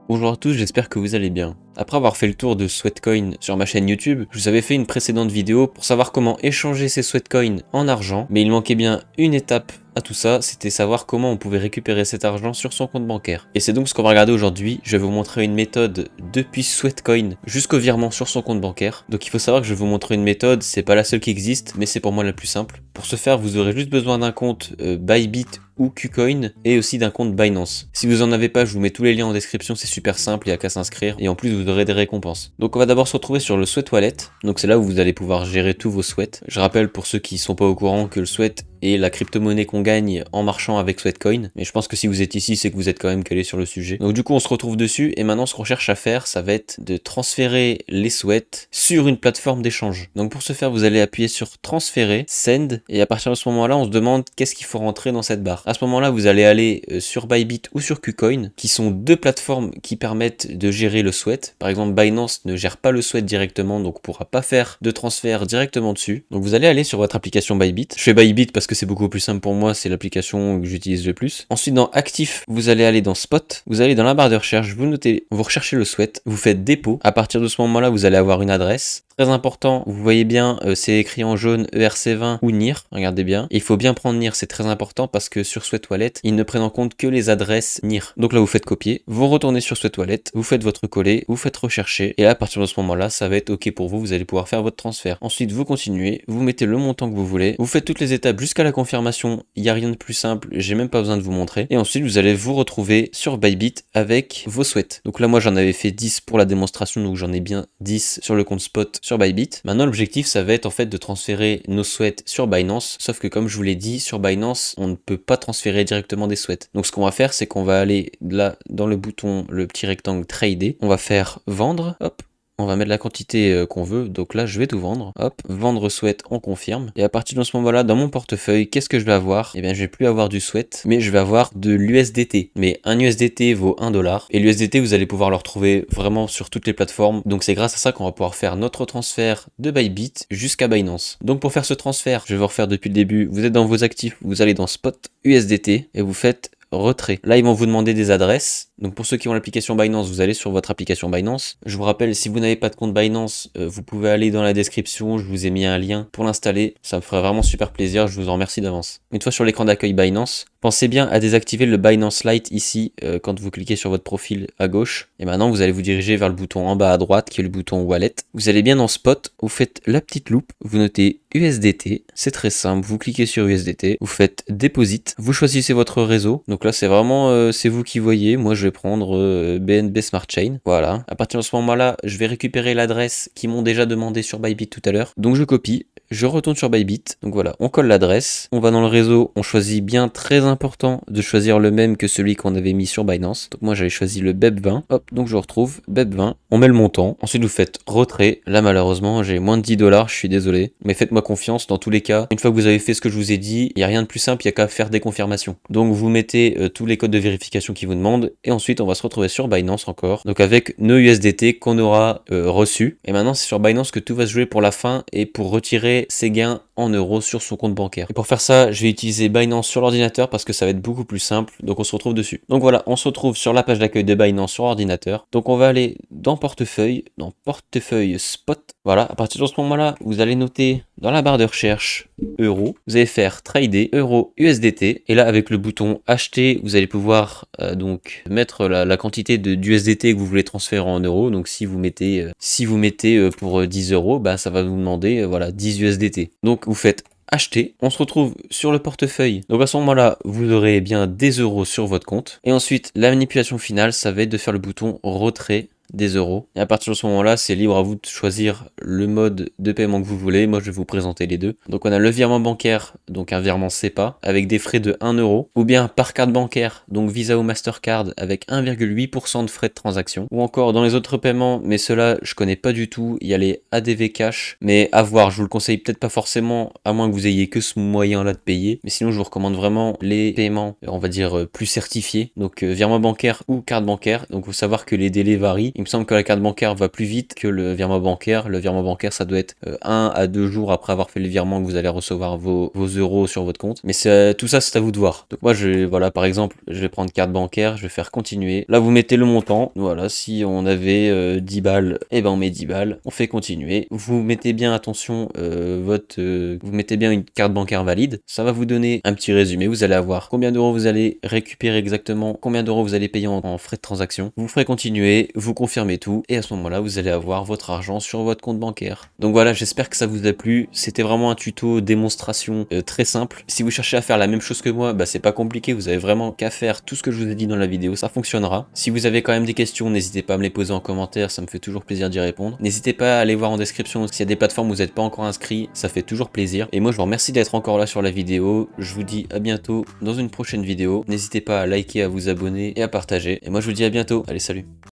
Bonjour à tous, j'espère que vous allez bien. Après avoir fait le tour de Sweatcoin sur ma chaîne YouTube, je vous avais fait une précédente vidéo pour savoir comment échanger ces Sweatcoins en argent, mais il manquait bien une étape à tout ça, c'était savoir comment on pouvait récupérer cet argent sur son compte bancaire. Et c'est donc ce qu'on va regarder aujourd'hui, je vais vous montrer une méthode depuis Sweatcoin jusqu'au virement sur son compte bancaire. Donc il faut savoir que je vais vous montrer une méthode, c'est pas la seule qui existe, mais c'est pour moi la plus simple. Pour ce faire, vous aurez juste besoin d'un compte Bybit ou KuCoin et aussi d'un compte Binance. Si vous en avez pas, je vous mets tous les liens en description, c'est super simple, il n'y a qu'à s'inscrire et en plus vous aurez des récompenses. Donc on va d'abord se retrouver sur le Sweat Wallet, donc c'est là où vous allez pouvoir gérer tous vos sweats. Je rappelle pour ceux qui sont pas au courant que le sweat est la crypto-monnaie qu'on gagne en marchant avec Sweatcoin, mais je pense que si vous êtes ici, c'est que vous êtes quand même calé sur le sujet. Donc du coup on se retrouve dessus et maintenant ce qu'on cherche à faire, ça va être de transférer les sweats sur une plateforme d'échange. Donc pour ce faire, vous allez appuyer sur transférer, send, et à partir de ce moment-là, on se demande qu'est-ce qu'il faut rentrer dans cette barre. À ce moment-là, vous allez aller sur Bybit ou sur KuCoin, qui sont deux plateformes qui permettent de gérer le sweat. Par exemple, Binance ne gère pas le sweat directement, donc on ne pourra pas faire de transfert directement dessus. Donc vous allez aller sur votre application Bybit. Je fais Bybit parce que c'est beaucoup plus simple pour moi, c'est l'application que j'utilise le plus. Ensuite, dans Actif, vous allez aller dans Spot, vous allez dans la barre de recherche, vous notez, vous recherchez le sweat, vous faites dépôt. À partir de ce moment-là, vous allez avoir une adresse. Très important, vous voyez bien, c'est écrit en jaune ERC20 ou NIR, regardez bien. Et il faut bien prendre NIR, c'est très important parce que sur Sweat Wallet, ils ne prennent en compte que les adresses NIR. Donc là, vous faites copier, vous retournez sur Sweat Wallet, vous faites votre coller, vous faites rechercher, et là, à partir de ce moment-là, ça va être OK pour vous, vous allez pouvoir faire votre transfert. Ensuite, vous continuez, vous mettez le montant que vous voulez, vous faites toutes les étapes jusqu'à la confirmation, il n'y a rien de plus simple, j'ai même pas besoin de vous montrer. Et ensuite, vous allez vous retrouver sur Bybit avec vos sweats. Donc là, moi, j'en avais fait 10 pour la démonstration, donc j'en ai bien 10 sur le compte Spot sur Bybit. Maintenant, l'objectif, ça va être en fait de transférer nos sweats sur Binance, sauf que comme je vous l'ai dit, sur Binance, on ne peut pas transférer directement des sweats. Donc ce qu'on va faire, c'est qu'on va aller là, dans le bouton, le petit rectangle Trader, on va faire vendre, hop. On va mettre la quantité qu'on veut, donc là je vais tout vendre, hop, vendre sweat, on confirme, et à partir de ce moment-là, dans mon portefeuille, qu'est-ce que je vais avoir? Eh bien je vais plus avoir du sweat, mais je vais avoir de l'USDT, mais un USDT vaut 1 dollar, et l'USDT vous allez pouvoir le retrouver vraiment sur toutes les plateformes, donc c'est grâce à ça qu'on va pouvoir faire notre transfert de Bybit jusqu'à Binance. Donc pour faire ce transfert, je vais vous refaire depuis le début, vous êtes dans vos actifs, vous allez dans Spot USDT, et vous faites retrait. Là, ils vont vous demander des adresses. Donc pour ceux qui ont l'application Binance, vous allez sur votre application Binance. Je vous rappelle, si vous n'avez pas de compte Binance, vous pouvez aller dans la description, je vous ai mis un lien pour l'installer. Ça me ferait vraiment super plaisir, je vous en remercie d'avance. Une fois sur l'écran d'accueil Binance, pensez bien à désactiver le Binance Lite ici, quand vous cliquez sur votre profil à gauche. Et maintenant, vous allez vous diriger vers le bouton en bas à droite, qui est le bouton Wallet. Vous allez bien dans Spot, vous faites la petite loupe, vous notez USDT, c'est très simple, vous cliquez sur USDT, vous faites Deposit, vous choisissez votre réseau. Donc là, c'est vraiment, c'est vous qui voyez. Moi, je vais prendre BNB Smart Chain. Voilà. À partir de ce moment-là, je vais récupérer l'adresse qu'ils m'ont déjà demandé sur Bybit tout à l'heure. Donc je copie. Je retourne sur Bybit, donc voilà, on colle l'adresse, on va dans le réseau, on choisit bien, très important de choisir le même que celui qu'on avait mis sur Binance. Donc moi j'avais choisi le BEP20, hop, donc je retrouve BEP20, on met le montant, ensuite vous faites retrait. Là malheureusement j'ai moins de 10 dollars, je suis désolé, mais faites-moi confiance, dans tous les cas, une fois que vous avez fait ce que je vous ai dit, il n'y a rien de plus simple, il n'y a qu'à faire des confirmations. Donc vous mettez tous les codes de vérification qui vous demandent, et ensuite on va se retrouver sur Binance encore, donc avec nos USDT qu'on aura reçus. Et maintenant c'est sur Binance que tout va se jouer pour la fin et pour retirer ses gains en euros sur son compte bancaire. Et pour faire ça, je vais utiliser Binance sur l'ordinateur parce que ça va être beaucoup plus simple. Donc on se retrouve dessus. Donc voilà, on se retrouve sur la page d'accueil de Binance sur ordinateur. Donc on va aller dans portefeuille Spot. Voilà, à partir de ce moment-là, vous allez noter dans la barre de recherche euros. Vous allez faire trader euro USDT. Et là, avec le bouton acheter, vous allez pouvoir donc mettre la quantité d'USDT que vous voulez transférer en euros. Donc si vous mettez, pour 10 euros, bah, ça va vous demander voilà 10 USDT. Donc vous faites acheter, on se retrouve sur le portefeuille. Donc à ce moment-là, vous aurez bien des euros sur votre compte. Et ensuite, la manipulation finale, ça va être de faire le bouton retrait des euros. Et à partir de ce moment-là, c'est libre à vous de choisir le mode de paiement que vous voulez. Moi, je vais vous présenter les deux. Donc on a le virement bancaire, donc un virement SEPA, avec des frais de 1 euro, ou bien par carte bancaire, donc Visa ou Mastercard, avec 1,8% de frais de transaction. Ou encore dans les autres paiements, mais ceux-là, je connais pas du tout. Il y a les ADV Cash, mais à voir, je vous le conseille peut-être pas forcément, à moins que vous ayez que ce moyen-là de payer. Mais sinon, je vous recommande vraiment les paiements, on va dire, plus certifiés. Donc virement bancaire ou carte bancaire. Donc il faut savoir que les délais varient. Il me semble que la carte bancaire va plus vite que le virement bancaire. Le virement bancaire, ça doit être 1 à 2 jours après avoir fait le virement que vous allez recevoir vos euros sur votre compte. Mais tout ça, c'est à vous de voir. Donc moi, voilà, par exemple, je vais prendre carte bancaire, je vais faire continuer. Là, vous mettez le montant. Voilà, si on avait 10 balles, et ben on met 10 balles. On fait continuer. Vous mettez bien, attention, vous mettez bien une carte bancaire valide. Ça va vous donner un petit résumé. Vous allez avoir combien d'euros vous allez récupérer exactement, combien d'euros vous allez payer en frais de transaction. Vous ferez continuer, vous confirmez tout, et à ce moment-là, vous allez avoir votre argent sur votre compte bancaire. Donc voilà, j'espère que ça vous a plu. C'était vraiment un tuto démonstration très simple. Si vous cherchez à faire la même chose que moi, bah c'est pas compliqué, vous avez vraiment qu'à faire tout ce que je vous ai dit dans la vidéo, ça fonctionnera. Si vous avez quand même des questions, n'hésitez pas à me les poser en commentaire, ça me fait toujours plaisir d'y répondre. N'hésitez pas à aller voir en description s'il y a des plateformes où vous n'êtes pas encore inscrit, ça fait toujours plaisir. Et moi je vous remercie d'être encore là sur la vidéo, je vous dis à bientôt dans une prochaine vidéo. N'hésitez pas à liker, à vous abonner et à partager. Et moi je vous dis à bientôt, allez salut.